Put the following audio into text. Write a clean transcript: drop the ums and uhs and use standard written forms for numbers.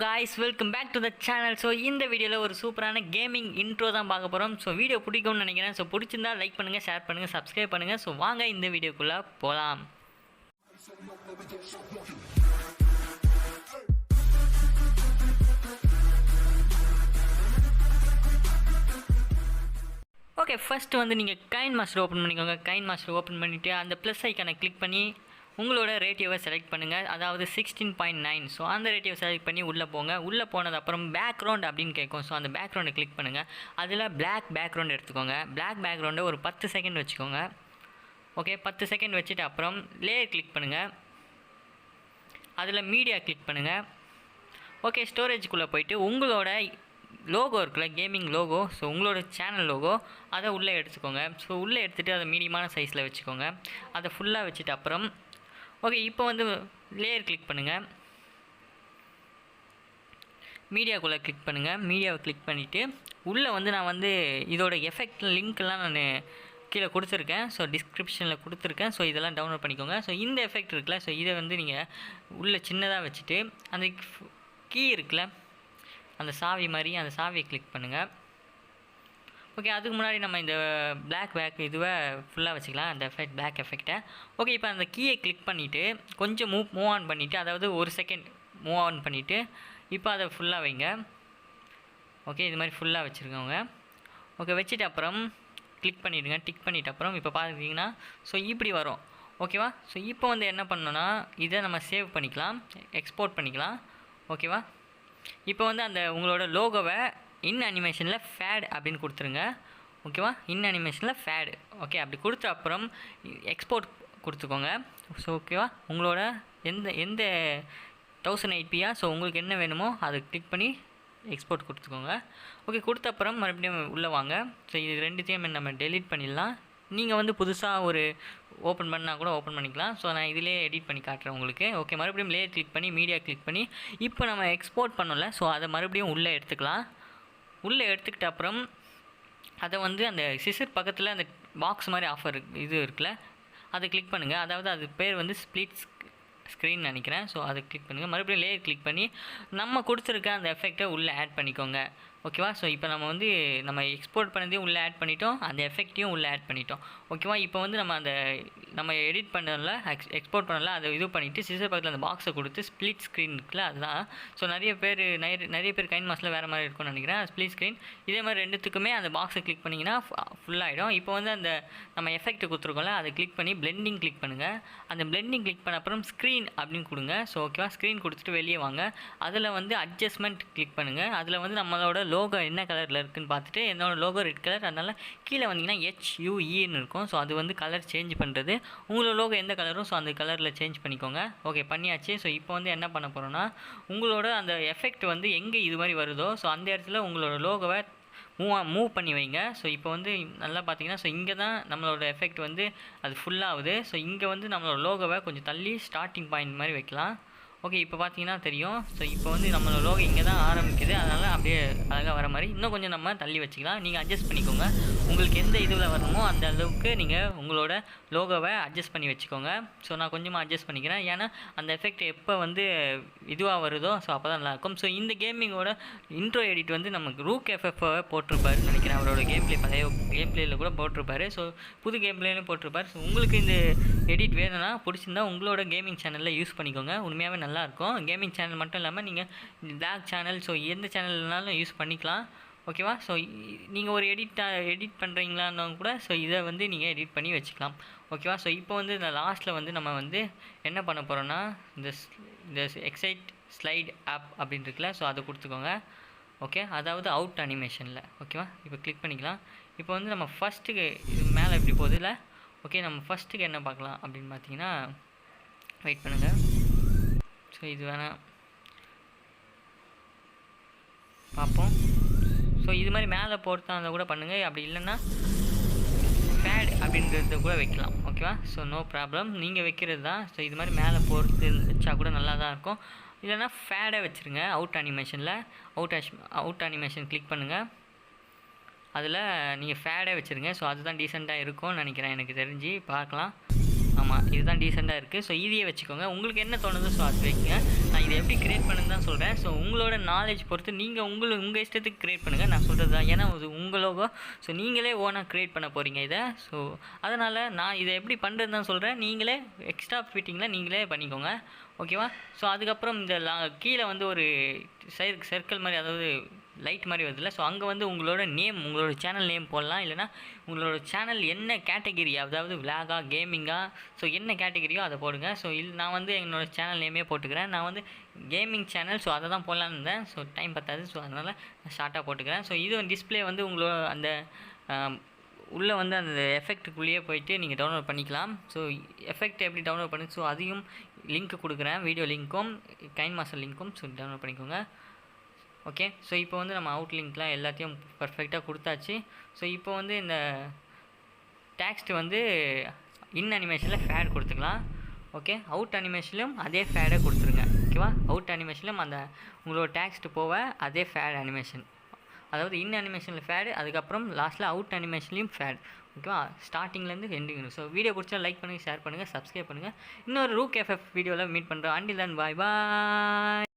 guys, welcome back to the channel. So இந்த வீடியோல ஒரு சூப்பரான கேமிங் இன்ட்ரோ தான் பார்க்க போறோம். ஸோ வீடியோ பிடிக்கும்னு நினைக்கிறேன். ஸோ பிடிச்சிருந்தா லைக் பண்ணுங்க, ஷேர் பண்ணுங்க, சப்ஸ்கிரைப் பண்ணுங்க. ஸோ வாங்க இந்த வீடியோக்குள்ள போலாம். ஓகே, ஃபர்ஸ்ட் வந்து நீங்கள் கைன்மாஸ்டர் ஓப்பன் பண்ணிக்கோங்க. கைன்மாஸ்டர் ஓப்பன் பண்ணிவிட்டு அந்த ப்ளஸ் ஐக்கானை கிளிக் பண்ணி உங்களோட ரேட்டியோவை செலக்ட் பண்ணுங்கள். அதாவது 16.9. ஸோ அந்த ரேட்டியோவை செலக்ட் பண்ணி உள்ளே போங்க. உள்ளே போனது அப்புறம் பேக்ரவுண்ட் அப்படின்னு கேட்கும். ஸோ அந்த பேக்ரவுண்டை கிளிக் பண்ணுங்கள். அதில் பிளாக் பேக்ரவுண்ட் எடுத்துக்கோங்க. பிளாக் பேக்ரவுண்டை ஒரு 10 செகண்ட் வச்சுக்கோங்க. ஓகே, 10 செகண்ட் வச்சுட்டு அப்புறம் லேயர் கிளிக் பண்ணுங்கள். அதில் மீடியா கிளிக் பண்ணுங்கள். ஓகே, ஸ்டோரேஜுக்குள்ளே போயிட்டு உங்களோட லோகோ இருக்குல்ல, கேமிங் லோகோ, ஸோ உங்களோட சேனல் லோகோ அதை உள்ளே எடுத்துக்கோங்க. ஸோ உள்ளே எடுத்துகிட்டு அதை மீடியமான சைஸில் வச்சுக்கோங்க. அதை ஃபுல்லாக வச்சுட்டு அப்புறம் ஓகே, இப்போ வந்து லேயர் கிளிக் பண்ணுங்கள். மீடியாக்குள்ளே கிளிக் பண்ணுங்கள். மீடியாவை கிளிக் பண்ணிவிட்டு உள்ளே வந்து நான் வந்து இதோட எஃபெக்ட் லிங்க்கெல்லாம் நான் கீழே கொடுத்துருக்கேன். ஸோ டிஸ்கிரிப்ஷனில் கொடுத்துருக்கேன். ஸோ இதெல்லாம் டவுன்லோட் பண்ணிக்கோங்க. ஸோ இந்த எஃபெக்ட் இருக்குல்ல, ஸோ இதை வந்து நீங்கள் உள்ளே சின்னதாக வச்சுட்டு அந்த கீ இருக்குல்ல, அந்த சாவி மாதிரி அந்த சாவியை கிளிக் பண்ணுங்கள். ஓகே, அதுக்கு முன்னாடி நம்ம இந்த பிளாக் பேக் இதுவை ஃபுல்லாக வச்சுக்கலாம், அந்த எஃபெக்ட் பிளாக் எஃபெக்டை. ஓகே, இப்போ அந்த கீயை கிளிக் பண்ணிவிட்டு கொஞ்சம் மூவ் ஆன் பண்ணிவிட்டு, அதாவது ஒரு செகண்ட் மூவ் ஆன் பண்ணிவிட்டு இப்போ அதை ஃபுல்லாக வைங்க. ஓகே, இது மாதிரி ஃபுல்லாக வச்சுருக்கோங்க. ஓகே, வச்சுட்டு அப்புறம் கிளிக் பண்ணிவிடுங்க. டிக் பண்ணிவிட்டு அப்புறம் இப்போ பார்த்தீங்கன்னா ஸோ இப்படி வரும். ஓகேவா? ஸோ இப்போ வந்து என்ன பண்ணணும்னா இதை நம்ம சேவ் பண்ணிக்கலாம், எக்ஸ்போர்ட் பண்ணிக்கலாம். ஓகேவா? இப்போ வந்து அந்த உங்களோட லோகோவை இன் அனிமேஷனில் ஃபேட் அப்படின்னு கொடுத்துருங்க. ஓகேவா? இன் அனிமேஷனில் ஃபேடு. ஓகே, அப்படி கொடுத்த அப்புறம் எக்ஸ்போர்ட் கொடுத்துக்கோங்க. ஸோ ஓகேவா? உங்களோட எந்த 1080p ஸோ உங்களுக்கு என்ன வேணுமோ அதை கிளிக் பண்ணி எக்ஸ்போர்ட் கொடுத்துக்கோங்க. ஓகே, கொடுத்த அப்புறம் மறுபடியும் உள்ளே வாங்க. ஸோ இது ரெண்டுத்தையும் நம்ம டெலீட் பண்ணிடலாம். நீங்கள் வந்து புதுசாக ஒரு ஓப்பன் பண்ணால் கூட ஓப்பன் பண்ணிக்கலாம். ஸோ நான் இதிலே எடிட் பண்ணி காட்டுறேன் உங்களுக்கு. ஓகே, மறுபடியும் லேயர் கிளிக் பண்ணி மீடியா கிளிக் பண்ணி இப்போ நம்ம எக்ஸ்போர்ட் பண்ணல, ஸோ அதை மறுபடியும் உள்ளே எடுத்துக்கலாம். உள்ளே எடுத்துக்கிட்ட அப்புறம் அதை வந்து அந்த சிசர் பக்கத்தில் அந்த பாக்ஸ் மாதிரி ஆஃபர் இது இருக்குல்ல, அதை கிளிக் பண்ணுங்கள். அதாவது அது பேர் வந்து ஸ்ப்ளிட் ஸ்க்ரீன் நினைக்கிறேன். ஸோ அதை கிளிக் பண்ணுங்கள். மறுபடியும் லேயர் கிளிக் பண்ணி நம்ம கொடுத்துருக்க அந்த எஃபெக்டை உள்ளே ஆட் பண்ணிக்கோங்க. ஓகேவா? ஸோ இப்போ நம்ம எக்ஸ்போர்ட் பண்ணதையும் உள்ளே ஆட் பண்ணிட்டோம், அந்த எஃபெக்ட்டையும் உள்ளே ஆட் பண்ணிட்டோம். ஓகேவா? இப்போ வந்து நம்ம எடிட் பண்ணல, எக்ஸ்போர்ட் பண்ணல, அதை இது பண்ணிவிட்டு சிசர் பக்கத்தில் அந்த பாக்ஸை கொடுத்து ஸ்ப்ளிட் ஸ்க்ரீன் இருக்குல்ல, அதுதான். ஸோ நிறைய பேர் கைன்மாஸ்டில் வேறு மாதிரி இருக்கும்னு நினைக்கிறேன். ஸ்ப்ளிட் ஸ்க்ரீன் இதே மாதிரி ரெண்டுத்துக்குமே அந்த பாக்ஸை கிளிக் பண்ணிங்கன்னா ஃபுல்லாகிடும். இப்போ வந்து அந்த நம்ம எஃபெக்ட் கொடுத்துருக்கோம்ல, அதை கிளிக் பண்ணி பிளெண்டிங் கிளிக் பண்ணுங்கள். அந்த பிளெண்டிங் கிளிக் பண்ண அப்புறம் ஸ்க்ரீன் அப்படின்னு கொடுங்க. ஸோ ஓகேவா? ஸ்க்ரீன் கொடுத்துட்டு வெளியே வாங்க. அதில் வந்து அட்ஜஸ்ட்மெண்ட் கிளிக் பண்ணுங்கள். அதில் வந்து நம்மளோட லோகோ என்ன கலரில் இருக்குதுன்னு பார்த்துட்டு, என்னோட லோகோ ரெட் கலர், அதனால் கீழே வந்தீங்கன்னா HUEன்னு இருக்கும். ஸோ அது வந்து கலர் சேஞ்ச் பண்ணுறது. உங்களோட லோகோ எந்த கலரும் ஸோ அந்த கலரில் சேஞ்ச் பண்ணிக்கோங்க. ஓகே, பண்ணியாச்சு. ஸோ இப்போ வந்து என்ன பண்ண போகிறோன்னா உங்களோட அந்த எஃபெக்ட் வந்து எங்கே இது மாதிரி வருதோ ஸோ அந்த இடத்துல உங்களோட லோகோவை மூவ் பண்ணி வைங்க. ஸோ இப்போ வந்து நல்லா பார்த்தீங்கன்னா ஸோ இங்கே தான் நம்மளோட எஃபெக்ட் வந்து அது ஃபுல்லாகுது. ஸோ இங்கே வந்து நம்மளோட லோகோவை கொஞ்சம் தள்ளி ஸ்டார்டிங் பாயிண்ட் மாதிரி வைக்கலாம். ஓகே, இப்போ பார்த்தீங்கன்னா தெரியும். ஸோ இப்போ வந்து நம்மளோட லோகோ இங்கே தான் ஆரம்பிக்குது, அதனால் அப்படியே அழகாக வர மாதிரி இன்னும் கொஞ்சம் நம்ம தள்ளி வச்சுக்கலாம். நீங்கள் அட்ஜஸ்ட் பண்ணிக்கோங்க. உங்களுக்கு எந்த இதில் வரணுமோ அந்த அளவுக்கு நீங்கள் உங்களோட லோகோவை அட்ஜஸ்ட் பண்ணி வச்சுக்கோங்க. ஸோ நான் கொஞ்சமாக அட்ஜஸ்ட் பண்ணிக்கிறேன், ஏன்னா அந்த எஃபெக்ட் எப்போ வந்து இதுவாக வருதோ ஸோ அப்போ தான் நல்லாயிருக்கும். ஸோ இந்த கேமிங்கோட இன்ட்ரோ எடிட் வந்து நமக்கு ரூக் எஃப்எஃப்ஐ போட்டிருப்பாருன்னு நினைக்கிறேன். அவரோட பழைய கேம் பிளேயில் கூட போட்டிருப்பாரு. ஸோ புது கேம் பிளேலையும் போட்டிருப்பார். ஸோ உங்களுக்கு இந்த எடிட் வேணும்னா பிடிச்சிருந்தா உங்களோட கேமிங் சேனலில் யூஸ் பண்ணிக்கோங்க. உண்மையாகவே நல்லாயிருக்கும். கேமிங் சேனல் மட்டும் இல்லாமல் நீங்கள் பிளாக் சேனல் ஸோ எந்த சேனல்னாலும் யூஸ் பண்ணிக்கலாம். ஓகேவா? ஸோ நீங்கள் ஒரு எடிட் பண்ணுறீங்களான்னு கூட ஸோ இதை வந்து நீங்கள் எடிட் பண்ணி வச்சுக்கலாம். ஓகேவா? ஸோ இப்போ வந்து இந்த லாஸ்ட்டில் வந்து நம்ம வந்து என்ன பண்ண போகிறோன்னா இந்த எக்ஸைட் ஸ்லைட் ஆப் அப்படின்னு இருக்குல்ல, ஸோ அதை கொடுத்துக்கோங்க. ஓகே, அதாவது அவுட் அனிமேஷனில். ஓகேவா? இப்போ கிளிக் பண்ணிக்கலாம். இப்போ வந்து நம்ம ஃபஸ்ட்டுக்கு இது மேலே இப்படி போகுதுல்ல. ஓகே, நம்ம ஃபஸ்ட்டுக்கு என்ன பார்க்கலாம் அப்படின்னு பார்த்தீங்கன்னா, வெயிட் பண்ணுங்கள். ஸோ இது வேணால் பார்ப்போம். ஸோ இது மாதிரி மேலே போட்டு அதை கூட பண்ணுங்கள். அப்படி இல்லைன்னா ஃபேட் அப்படின்றத கூட வைக்கலாம். ஓகேவா? ஸோ நோ ப்ராப்ளம், நீங்கள் வைக்கிறது தான். ஸோ இது மாதிரி மேலே போட்டு வச்சா கூட நல்லா தான் இருக்கும். இல்லைனா ஃபேடை வச்சுருங்க. அவுட் அனிமேஷனில் அவுட் அனிமேஷன் கிளிக் பண்ணுங்கள். அதில் நீங்கள் ஃபேடே வச்சுருங்க. ஸோ அதுதான் டீசெண்டாக இருக்கும்னு நினைக்கிறேன், எனக்கு தெரிஞ்சு. பார்க்கலாம். ஆமாம் இதுதான் டீசெண்டாக இருக்குது. ஸோ இதையே வச்சுக்கோங்க. உங்களுக்கு என்ன தோணுதோ ஸோ அது வைங்க. நான் இதை எப்படி க்ரியேட் பண்ணுன்னு தான் சொல்கிறேன். ஸோ உங்களோட நாலேஜ் பொறுத்து நீங்கள் உங்கள் இஷ்டத்துக்கு க்ரியேட் பண்ணுங்கள். நான் சொல்கிறது தான், ஏன்னா அது உங்கள் லோகோ. ஸோ நீங்களே ஓனாக க்ரியேட் பண்ண போகிறீங்க இதை. ஸோ அதனால் நான் இதை எப்படி பண்ணுறது தான் சொல்கிறேன். நீங்களே எக்ஸ்ட்ரா ஃபிட்டிங்கில் நீங்களே பண்ணிக்கோங்க, ஓகேவா? ஸோ அதுக்கப்புறம் இந்த கீழே வந்து ஒரு சர்க்கிள் மாதிரி, அதாவது லைட் மாதிரி வருதுல்ல, ஸோ அங்கே வந்து உங்களோட நேம், உங்களோட சேனல் நேம் போடலாம். இல்லைனா உங்களோட சேனல் என்ன கேட்டகிரி, அதாவது விளாகா, கேமிங்கா, ஸோ என்ன கேட்டகிரியோ அதை போடுங்க. ஸோ நான் வந்து என்னோடய சேனல் நேமே போட்டுக்கிறேன். நான் வந்து கேமிங் சேனல், ஸோ அதை தான் போடலான்னு இருந்தேன். ஸோ டைம் பத்தாது, ஸோ அதனால் நான் ஷார்ட்டாக போட்டுக்கிறேன். ஸோ இது டிஸ்பிளே வந்து உங்களோட அந்த உள்ளே வந்து அந்த எஃபெக்ட்டுக்குள்ளேயே போயிட்டு நீங்கள் டவுன்லோட் பண்ணிக்கலாம். ஸோ எஃபெக்ட் எப்படி டவுன்லோட் பண்ணு, ஸோ அதையும் லிங்க் கொடுக்குறேன், வீடியோ லிங்க்கும் கைன்மாஸ்டர் லிங்க்கும். ஸோ டவுன்லோட் பண்ணிக்கோங்க, ஓகே. ஸோ இப்போ வந்து நம்ம அவுட் லிங்க்லாம் எல்லாத்தையும் பர்ஃபெக்டாக கொடுத்தாச்சு. ஸோ இப்போ வந்து இந்த டெக்ஸ்ட் வந்து இன் அனிமேஷனில் ஃபேட் கொடுத்துக்கலாம், ஓகே. அவுட் அனிமேஷன்லையும் அதே ஃபேடை கொடுத்துருங்க, ஓகேவா? அவுட் அனிமேஷன்லையும் அந்த உங்களோட டெக்ஸ்ட் போக அதே ஃபேட் அனிமேஷன், அதாவது இன் அனிமேஷனில் ஃபேடு, அதுக்கப்புறம் லாஸ்ட்டில் அவுட் அனிமேஷன்லையும் ஃபேட், ஓகேவா? ஸ்டார்டிங்லேருந்து எண்டிங். ஸோ வீடியோ பிடிச்சா லைக் பண்ணுங்கள், ஷேர் பண்ணுங்கள், சப்ஸ்கிரைப் பண்ணுங்கள். இன்னொரு ரூக் எஃப்எஃப் வீடியோவில் மீட் பண்ணுறோம். அண்டில் தென் பாய் பாய்.